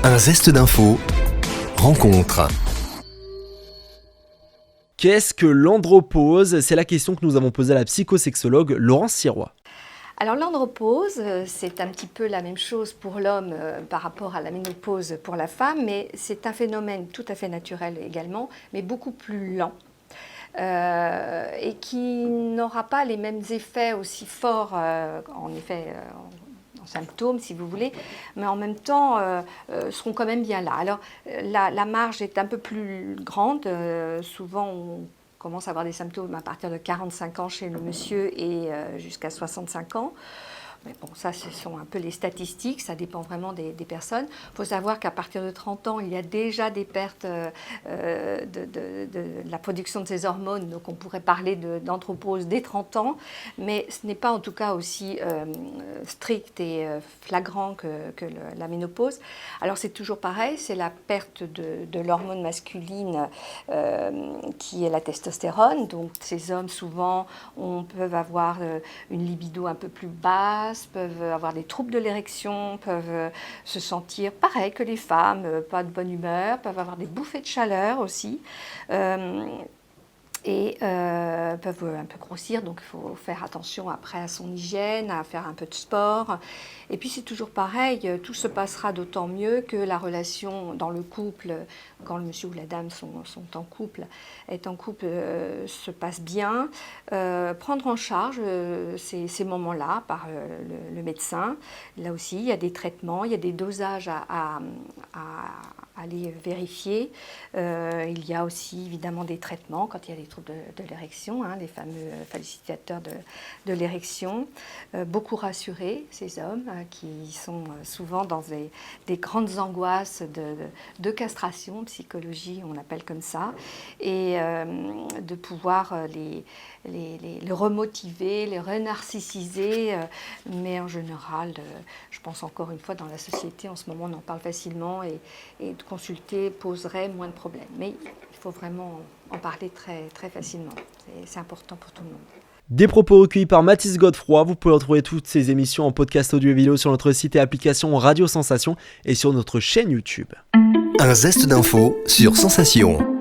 Un zeste d'info, rencontre. Qu'est-ce que l'andropause ? C'est la question que nous avons posée à la psychosexologue Laurence Sirois. Alors l'andropause, c'est un petit peu la même chose pour l'homme par rapport à la ménopause pour la femme, mais c'est un phénomène tout à fait naturel également, mais beaucoup plus lent. Et qui n'aura pas les mêmes effets aussi forts, en symptômes si vous voulez, mais en même temps seront quand même bien là. Alors la marge est un peu plus grande, souvent on commence à avoir des symptômes à partir de 45 ans chez le monsieur et jusqu'à 65 ans. Mais bon, ça, ce sont un peu les statistiques, ça dépend vraiment des personnes. Il faut savoir qu'à partir de 30 ans, il y a déjà des pertes de la production de ces hormones, donc on pourrait parler d'andropause dès 30 ans, mais ce n'est pas en tout cas aussi strict et flagrant que la ménopause. Alors c'est toujours pareil, c'est la perte de l'hormone masculine qui est la testostérone, donc ces hommes souvent peuvent avoir une libido un peu plus basse, peuvent avoir des troubles de l'érection, peuvent se sentir pareil que les femmes, pas de bonne humeur, peuvent avoir des bouffées de chaleur aussi. Et peuvent un peu grossir, donc il faut faire attention après à son hygiène, à faire un peu de sport. Et puis c'est toujours pareil, tout se passera d'autant mieux que la relation dans le couple, quand le monsieur ou la dame sont en couple, se passe bien. Prendre en charge ces moments-là par le médecin. Là aussi, il y a des traitements, il y a des dosages à aller vérifier. Il y a aussi évidemment des traitements quand il y a des troubles de l'érection, les fameux facilitateurs de l'érection. Beaucoup rassurer ces hommes qui sont souvent dans des grandes angoisses de castration, psychologie on appelle comme ça, et de pouvoir les remotiver, les renarcissiser, mais en général, je pense encore une fois dans la société en ce moment on en parle facilement et de consulter poserait moins de problèmes. Mais il faut vraiment en parler très, très facilement. C'est important pour tout le monde. Des propos recueillis par Mathis Godefroy. Vous pouvez retrouver toutes ces émissions en podcast audio et vidéo sur notre site et application Radio Sensation et sur notre chaîne YouTube. Un zeste d'info sur Sensation.